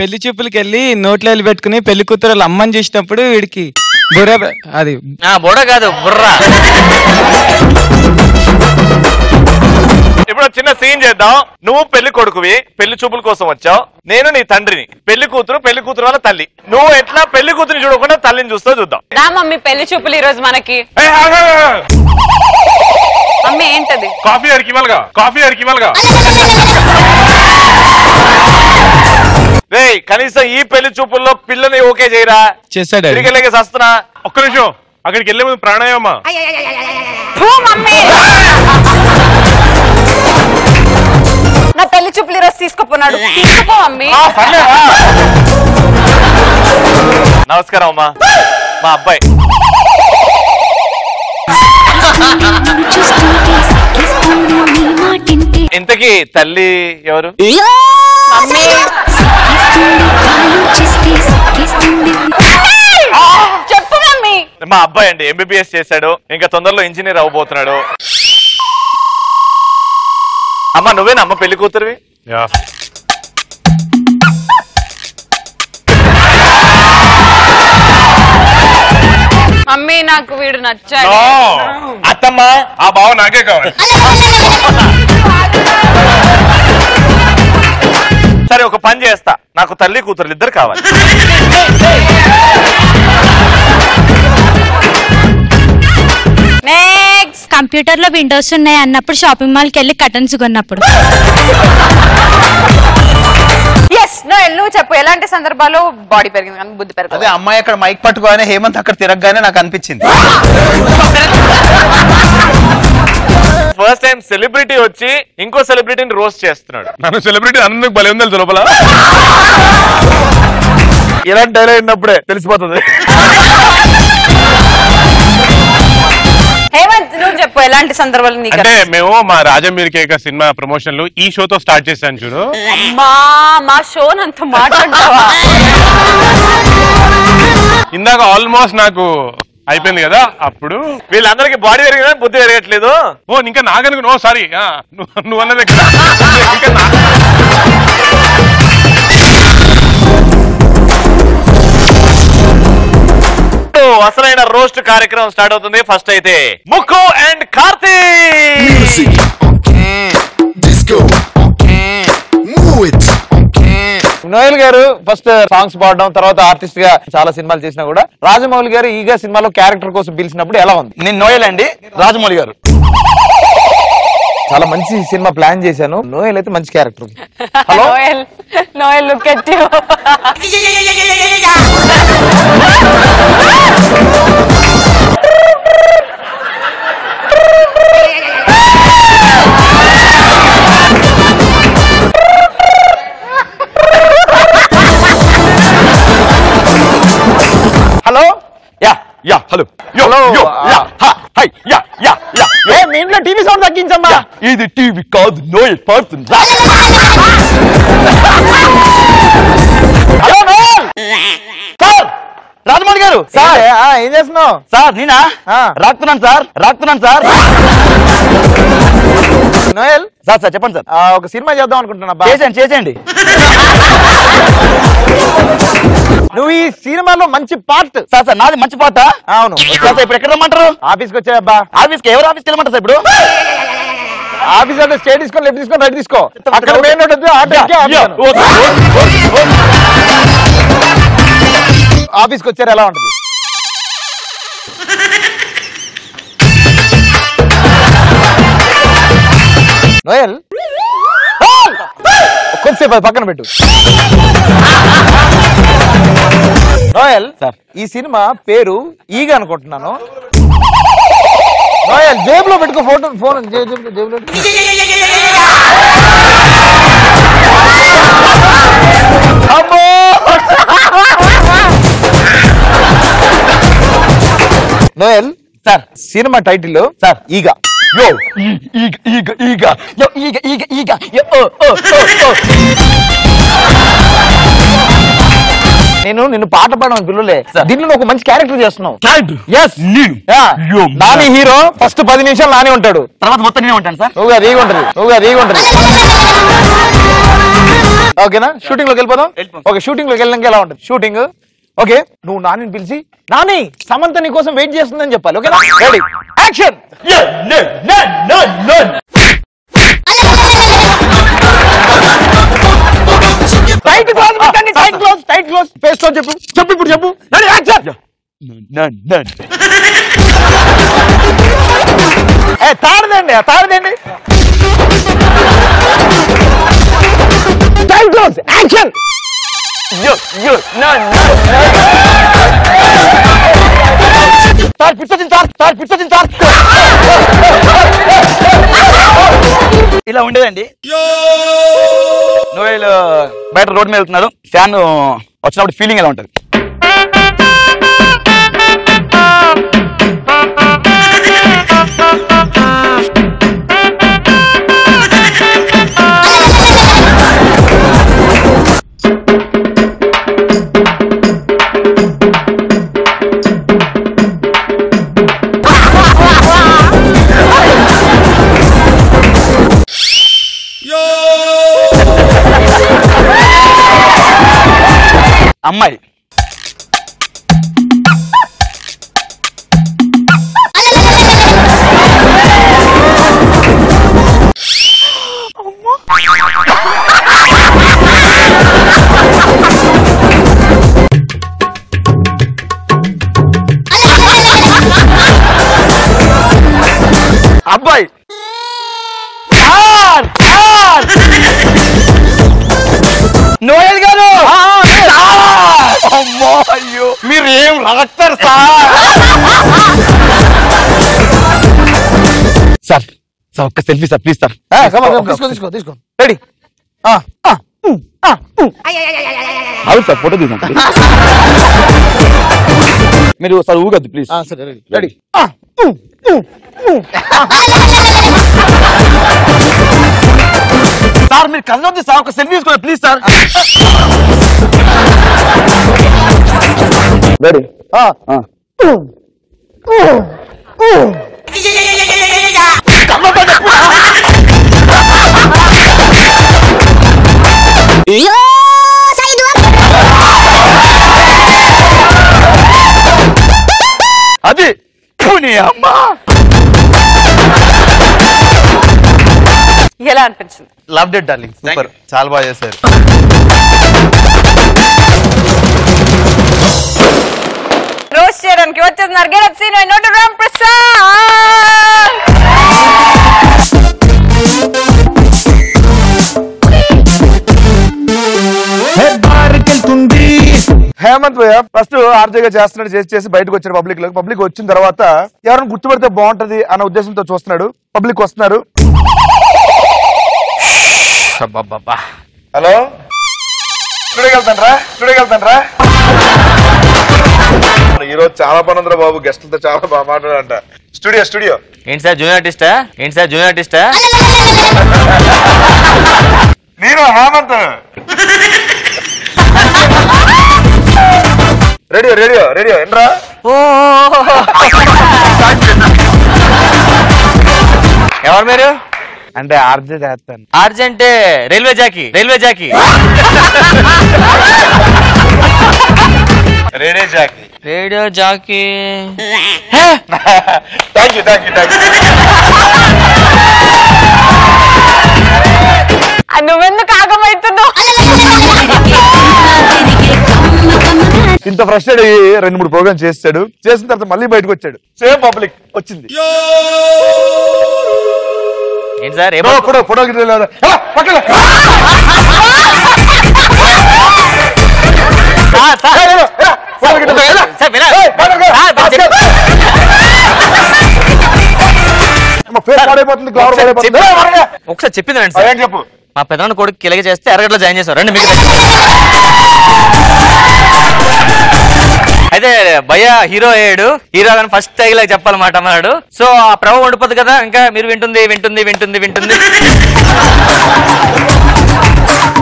పెళ్లి చూపులకి వెళ్ళి నోట్లో వెళ్ళి పెట్టుకుని పెళ్లి కూతురు అమ్మని చూసినప్పుడు వీడికి బుర్ర అది బుర్ర కాదు బుర్ర. ఇప్పుడు చిన్న సీన్ చేద్దాం. నువ్వు పెళ్లి కొడుకువి, పెళ్లి చూపుల కోసం వచ్చావు. నేను నీ తండ్రిని, పెళ్లి కూతురు వాళ్ళ తల్లి. నువ్వు ఎట్లా పెళ్లి కూతురిని చూడకుండా తల్లిని చూస్తావు చూద్దాం. నా మమ్మీ పెళ్లి చూపులు ఈ రోజు మనకి. మమ్మీ ఏంటది? కాఫీ అడిగివాళ్ళగా రే కనీసం ఈ పెళ్లి చూపుల్లో పిల్లని ఓకే చేయరా? చేశాడు. తిరిగి వస్తున్నా. ఒక్క నిమిషం, అక్కడికి వెళ్ళే ముందు ప్రాణాయామా. నా పెళ్లి చూపులు ఈరోజు తీసుకుపోన్నాడు. తీసుకో మమ్మీ. నమస్కారం అమ్మా, మా అబ్బాయి. ఇంతకీ తల్లి ఎవరు? చెప్పు మమ్మీ. మా అబ్బాయి అండి, ఎంబీబీఎస్ చేశాడు, ఇంకా తొందరలో ఇంజనీర్ అవ్వబోతున్నాడు. అమ్మ నువ్వేనా అమ్మ పెళ్లి కూతురువి? మమ్మీ నాకు వీడు నచ్చాడు. అత్తమ్మ ఆ బావ నాకే కావాలి. సరే ఒక పని చేస్తా, నాకు తల్లి కూతురు ఇద్దరు కావాలి. కంప్యూటర్ లో విండోస్ ఉన్నాయి అన్నప్పుడు షాపింగ్ మాల్ కి వెళ్ళి కర్టన్స్ కొన్నప్పుడు. నువ్వు చెప్పు, ఎలాంటి సందర్భాల్లో బాడీ పెరిగింది కానీ బుద్ధి పెరగదు? అదే అమ్మాయి అక్కడ మైక్ పట్టుకోగానే హేమంత్ అక్కడ తిరగగానే నాకు అనిపించింది. ఫస్ట్ టైం సెలబ్రిటీ వచ్చి ఇంకో సెలబ్రిటీని రోస్ట్ చేస్తున్నాడు. నన్ను సెలబ్రిటీ అన్నందుకు భలే ఉంది లోపల. ఇలాంటి డైలాగ్ అయినప్పుడే తెలిసిపోతుంది. హేమంత్ నువ్వు చెప్పు, ఎలాంటి సందర్భాలు నీకు? అంటే మేము మా రాజమీర్కేక సినిమా ప్రమోషన్లు ఈ షోతో స్టార్ట్ చేశాను చూడు. మా షో అంత మాట్లాడతావా? ఇందాక ఆల్మోస్ట్ నాకు అయిపోయింది కదా, అప్పుడు వీళ్ళందరికీ బాడీ పెరిగినా బుద్ధి పెరగట్లేదు. ఓ ఇంకా నాకనుకు ఓ సారీ నువ్వు అన్నది ఇంకా అసలైన రోస్ట్ కార్యక్రమం స్టార్ట్ అవుతుంది. ఫస్ట్ అయితే ముక్కు అండ్ కార్తీక్. నోయల్ గారు ఫస్ట్ సాంగ్స్ పాడడం, తర్వాత ఆర్టిస్ట్ గా చాలా సినిమాలు చేసినా కూడా రాజమౌళి గారు ఈగా సినిమాలో క్యారెక్టర్ కోసం పిలిచినప్పుడు ఎలా ఉంది? నేను నోయల్ అండి, రాజమౌళి గారు. చాలా మంచి సినిమా ప్లాన్ చేశాను. నోయల్ అయితే మంచి character. Hello Noel look at you. Hello yeah hello hello hi yeah yeah yeah మీ ఇంట్లో టీవీ సౌండ్ తగ్గించమ్మా. ఇది టీవీ కాదు, నోయల్ పాడుతుంది. హలో నోయల్ సార్, రాజమౌళి గారు సార్. ఏం చేస్తున్నావు సార్? నేనా రాస్తున్నాను సార్. నోయల్ సార్ చెప్పండి సార్. ఒక సినిమా చేద్దాం అనుకుంటున్నా. చేసేయండి. నువ్వు ఈ సినిమాలో మంచి పార్ట్. సార్ నాది మంచి పాట. అవును సార్ ఇప్పుడు ఎక్కడ రమ్మంటారు? ఆఫీస్కి వచ్చాయబ్బా. ఆఫీస్కి ఎవరు ఆఫీస్కి వెళ్ళమంటారు సార్ ఇప్పుడు? ఆఫీస్ అంటే స్టే తీసుకొని లెఫ్ట్ తీసుకొని రైట్ తీసుకో. అక్కడ మెయిన్ రోడ్ వద్దు, ఆఫీస్కి వచ్చారు ఎలా ఉంటుంది? నోయల్ కొంతసేపు అది పక్కన పెట్టు. నోయల్ సార్, ఈ సినిమా పేరు ఈగ అనుకుంటున్నాను. నోయల్ జేబులో పెట్టుకో. ఫోన్ జేబులో. Noel sir, cinema title sir ఈగ. యో ఈగ. నేను నిన్ను పాట పాడమని పిల్లలే. దీంట్లో ఒక మంచి క్యారెక్టర్ చేస్తున్నావు. నాని హీరో. ఫస్ట్ 10 నిమిషాలు నాని ఉంటాడు, తర్వాత మొత్తం నేను ఉంటాను సార్. నువ్వుగా రీగుంటది. ఓకేనా? షూటింగ్ లోకి వెళ్ళిపోదాం. ఓకే, షూటింగ్ లోకి వెళ్ళడానికి ఎలా ఉంటుంది షూటింగ్? ఓకే, నువ్వు నానిని పిలిచి, నాని సమంత నీ కోసం వెయిట్ చేస్తుందని చెప్పాలి. ఓకేనా? Ready, action. Tight close face తో చెప్పు ఇప్పుడు చెప్పు. Ready, action. తాడదండి టైట్ క్లోజ్, యాక్షన్. సార్ పిచ్చొచ్చింది సార్. ఇలా ఉండేదండి. నోయల్ బయట రోడ్ మీద వెళ్తున్నాడు. ఫ్యాన్ వచ్చినప్పుడు ఫీలింగ్ ఎలా ఉంటుంది? అమ్మాయి అబ్బాయి నోయల్ గారు. అమ్మో అయ్యో, మీరు ఏం రాస్తారు సార్. ఒక్క సెల్ఫీ సార్ ప్లీజ్ సార్. తీసుకో. రెడీ. అవును సార్, ఫోటో తీసుకుంటాం. మీరు సార్ ఊగద్దు ప్లీజ్. రెడీ. సార్ మీరు కళ్ళొద్దు సార్, ఒక సెల్ఫీ తీసుకోండి ప్లీజ్ సార్. రెడీ. అది అమ్మా. ఎలా అనిపించింది? లవ్డ్ ఇట్ డార్లింగ్, సూపర్, చాలా బాగా చేశారు. రోస్ట్ చేయడానికి వచ్చేస్తున్నారు గెలప్ సీన్ నోటు రామ్ ప్రసాద్. హేమంత్ భయ్య ఫస్ట్ ఆర్జేగా చేస్తున్నాడు, చేసి బయటకు వచ్చాడు పబ్లిక్ వచ్చిన తర్వాత ఎవరైనా గుర్తుపెడితే బాగుంటది అన్న ఉద్దేశంతో చూస్తున్నాడు. పబ్లిక్ వస్తున్నారు. హలో స్టూడియోకి వెళ్తానరా ఈరోజు చాలా పని ఉందిరా బాబు, గెస్టులతో చాలా బాగా మాట్లాడాలంట. స్టూడియో ఏంటి సార్ జూనియర్ ఆర్టిస్టా నేను హేమంత్. రేడియో ఏంట్రా? ఎవరు మీరు? అంటే ఆర్జే చేస్తాను. ఆర్జే అంటే railway jockey radio jockey. Thank you. నువ్వెందుకు ఆగమవుతున్నావు? ఇంత ఫ్రస్ట్రేట్ అయ్యి 2-3 ప్రోగ్రామ్ చేస్తాడు. చేసిన తర్వాత మళ్ళీ బయటకు వచ్చాడు. సేమ్ పబ్లిక్ వచ్చింది. ఏంటి సార్ ఫోటో ఒకసారి చెప్పింది చెప్పు. మా పెద్దనాన్న కొడుకు ఇలాగే చేస్తే ఎర్రగడ్డలో జాయిన్ చేశారు. రండి మీకు అయితే భయ్య హీరో అయ్యాడు. హీరో కానీ ఫస్ట్ టైగ్ లాగా చెప్పాలన్నమాట అన్నాడు. సో ఆ ప్రభావం ఉండిపోతుంది కదా, ఇంకా మీరు వింటుంది.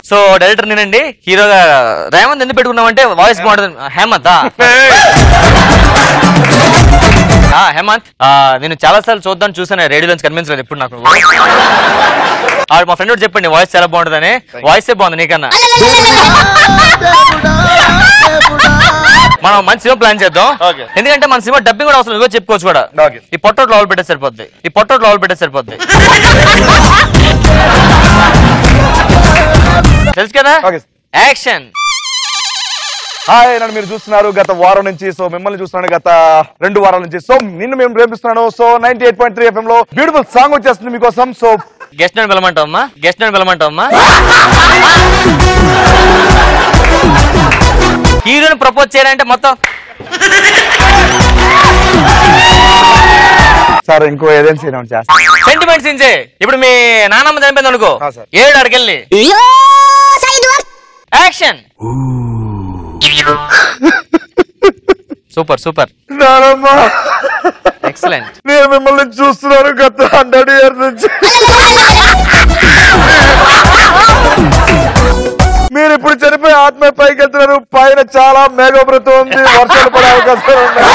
సో డైరెక్టర్ నేనండి, హీరోగా రేవంత్ ఎందుకు పెట్టుకున్నామంటే వాయిస్ బాగుంటుంది. హేమంత్ నేను చాలా సార్లు చూసాను, రేడియోలోంచి కనిపించలేదు ఎప్పుడు నాకు. మా ఫ్రెండ్ కూడా చెప్పండి వాయిస్ చాలా బాగుంటుందని. వాయిసే బాగుంది నీకన్నా. మనం మంచి సినిమా ప్లాన్ చేద్దాం. ఎందుకంటే మన సినిమా డబ్బింగ్ కూడా అవసరం, ఇవో చెప్పుకోవచ్చు కూడా. ఈ పొట్టోట్లు లోపల పెట్టే సరిపోద్ది. తెలుసు కదా? యాక్షన్. హాయ్, నన్ను మీరు చూస్తున్నారు గత వారం నుంచి. సో మిమ్మల్ని చూస్తున్నాను గత 2 వారాల నుంచి. సో నిన్ను మేము ప్రేమిస్తున్నాను. సో 98.3 FM లో బ్యూటిఫుల్ సాంగ్ వచ్చేస్తుంది మీకోసం. సో గెస్ట్ నన్ను వెళ్ళమంటావమ్మా? హీరోని ప్రపోజ్ చేయాలంటే మొత్తం సార్ ఇంకో ఏదైనా సీన్ చేస్తా. Sentiment scenes. ఇప్పుడు మీ నానమ్మ చనిపోయింది అనుకో, 7 అడికెళ్ళి యాక్షన్. సూపర్ నానమ్మ, ఎక్సలెంట్. నేను మిమ్మల్ని చూస్తున్నాను గత 100 years నుంచి. మీరు ఇప్పుడు చనిపోయి ఆత్మ పైకి వెళ్తున్నారు. పైన చాలా మేఘవ్రతం ఉంది, వర్షాలు పడే అవకాశాలు ఉన్నాయి.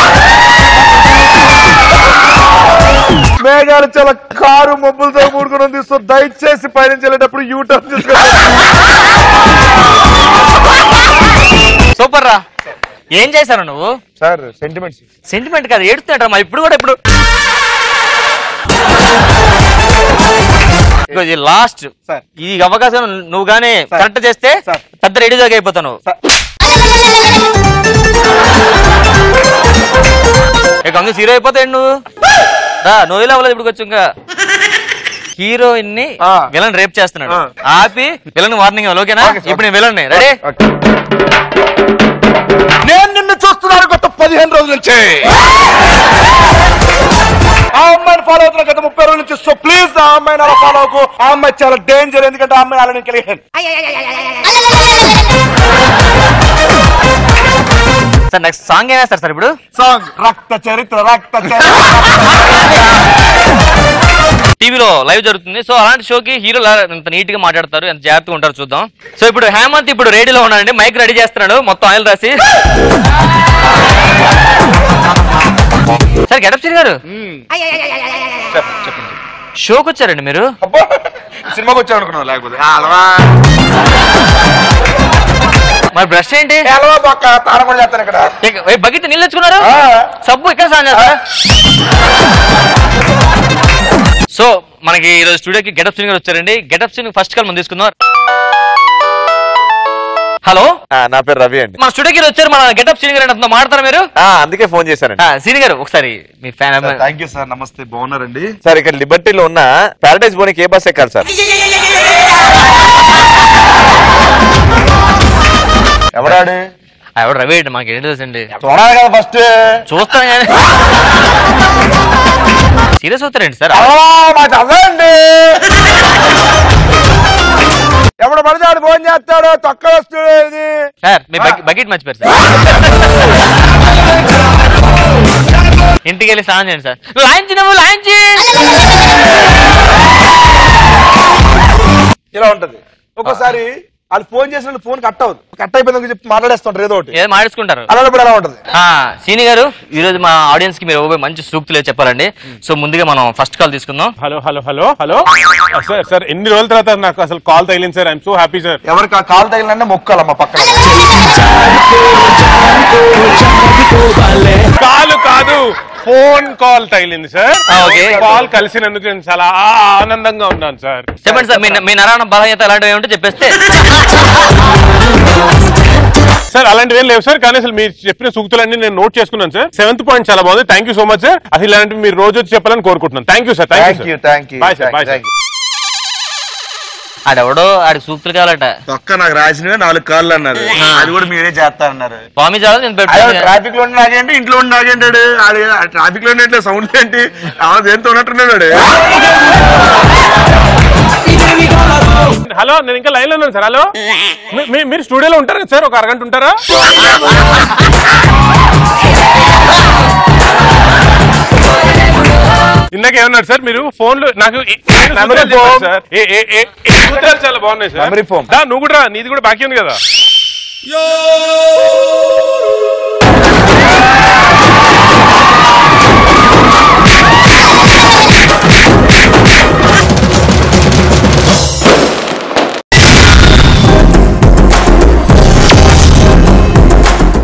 మేఘాలు చాలా కారు మబ్బులతో కూడుకుని ఉంది. సో దయచేసి పైనుంచి వెళ్ళేటప్పుడు యూటర్న్ తీసుకోండి. సూపర్ రా. ఏం చేశారు నువ్వు? సార్ సెంటిమెంట్ కాదు, ఏడుస్తున్నట్టు ఇప్పుడు కూడా. ఇప్పుడు లాస్ట్ ఈ అవకాశం నువ్వు గానీ కరెక్ట్ చేస్తే పెద్ద రెడీ దాకా అయిపోతావు. ఇక హీరో అయిపోతాడు నువ్వు. నువ్వు ఇలా అవ్వలేదు. ఇప్పుడు ఇంకా హీరోయిన్ ని విలన్ రేప్ చేస్తున్నాడు. ఆపి విలన్ వార్నింగ్ ఇవ్వాలి. ఓకేనా? ఇప్పుడు నేను విలన్ రెడీ. నేను నిన్ను చూస్తున్నాను గత 15 రోజుల నుంచి. ఆ అమ్మాయిని ఫాలో అవుతున్నా గత 30 రోజుల నుంచి. సో ప్లీజ్ ఆ అమ్మాయిని అలా ఫాలో అవ్వకు. ఆ అమ్మాయి చాలా డేంజర్. ఎందుకంటే ఆ అమ్మాయి అలా కలిగాను. సార్ నెక్స్ట్ సాంగ్ ఏం వేస్తారు సార్? ఇప్పుడు సాంగ్ రక్త చరిత్ర. టీవీలో లైవ్ జరుగుతుంది. సో అలాంటి షోకి హీరోలు ఎంత నీట్ గా మాట్లాడతారు, ఎంత జాగ్రత్తగా ఉంటారు చూద్దాం. సో ఇప్పుడు హేమంత్ ఇప్పుడు రేడియోలో ఉన్నాడండి. మైక్ రెడీ చేస్తున్నాడు, మొత్తం ఆయిల్ రాసి. సార్ గెటప్ గారు షోకి వచ్చారండి మీరు? సినిమాకి వచ్చారు అనుకున్నాను. లేకపోతే మరి బ్రష్ ఏంటి? చేస్తాను ఇక్కడ. బకెట్ నీళ్ళు తెచ్చుకున్నారు? సబ్బు ఇక్కడ సాంగ్ చేస్తారా? సో మనకి ఈరోజు స్టూడియోకి గెటప్ సింగ్ గారు వచ్చారండి. గెటప్ సింగ్ ఫస్ట్ కాల్ మనం తీసుకుందాం. హలో, నా పేరు రవి అండి. మన స్టూడియోకి వచ్చారు. మన గెటప్ సింగ్ గారు మాట్లాడతారా మీరు? అందుకే ఫోన్ చేశానండి. సీని గారు ఒకసారి మీ ఫ్యాన్. Thank you sir. నమస్తే, బాగున్నారండి? సార్ ఇక్కడ లిబర్టీలో ఉన్న ప్యారడైజ్ బోనికి ఏ బస్ ఎక్కాలి సార్? ఎవరాడు? ఎవడు రవి ఏంటి మాకు ఏంటి తెలుసండి చూడాలి కదా ఫస్ట్ చూస్తాను కానీ సీరియస్ అవుతారండి సార్ మా చదవండి ఎవడు పడితే ఫోన్ చేస్తాడు తక్కువ వస్తుంది సార్ మీ బకెట్ మర్చిపోయారు సార్ ఇంటికి వెళ్ళి స్నానం చేయండి సార్ లాయించి ఇలా ఉంటది ఒక్కోసారి వాళ్ళు ఫోన్ చేసిన ఫోన్ కట్ అవుతుంది కట్ అయిపోయిందని చెప్పి మాట్లాడేస్తుంటారు ఏదో ఒకటి ఏదో మాట్లాడుకుంటారు అలాంటప్పుడు ఎలా ఉంటది సీని గారు ఈ రోజు మా ఆడియన్స్ కి మీరు ఇవ్వబోయే మంచి సూక్తులు చెప్పాలండి. సో ముందుగా మనం ఫస్ట్ కాల్ తీసుకుందాం. Hello hello hello hello sir sir ఎన్ని రోజుల తర్వాత నాకు అసలు కాల్ తగిలింది sir. I'm so happy sir. ఎవరికి కాల్ తగిలినంటే మొక్కాలమ్మ పక్కన కాలు కాదు ఫోన్ కాల్ తగిలింది సార్. కాల్ కలిసినందుకు నేను చాలా ఆనందంగా ఉన్నాను సార్. చెప్పండి సార్ మీ నారాయణ బలహీనత అలాంటివి ఏమిటో చెప్పేస్తే. సార్ అలాంటివి ఏం లేవు సార్, కానీ అసలు మీరు చెప్పిన సూక్తులన్నీ నేను నోట్ చేసుకున్నాను సార్. 7th పాయింట్ చాలా బాగుంది. Thank you so much sir. అసలు ఇలాంటివి మీరు రోజు వచ్చి చెప్పాలని కోరుకుంటున్నాను. Thank you sir. Thank you bye sir. Bye sir. ఆడెవడో ఆడికి సూక్తులు కావాలట. ఒక్క నాకు రాసినవే 4 కాళ్ళు అన్నారు. అది కూడా మీరే చేస్తా అన్నారు. స్వామి చాలు నేను పెట్టాను. ట్రాఫిక్ లో నాగేంటి ఇంట్లో ఉండి నాగేంటాడు. ట్రాఫిక్ లో ఏంటి సౌండ్ ఏంటి దేంతో ఉన్నట్టున్నాడు. హలో నేను ఇంకా లైన్ లో ఉన్నాను సార్. హలో మీరు స్టూడియోలో ఉంటారా సార్? ఒక అరగంట ఉంటారా? ఇందాక ఏమన్నారు సార్ మీరు ఫోన్ లో? నాకు సార్ చాలా బాగున్నాయి సార్. నువ్వు కూడా నీది కూడా బాకీ ఉంది కదా.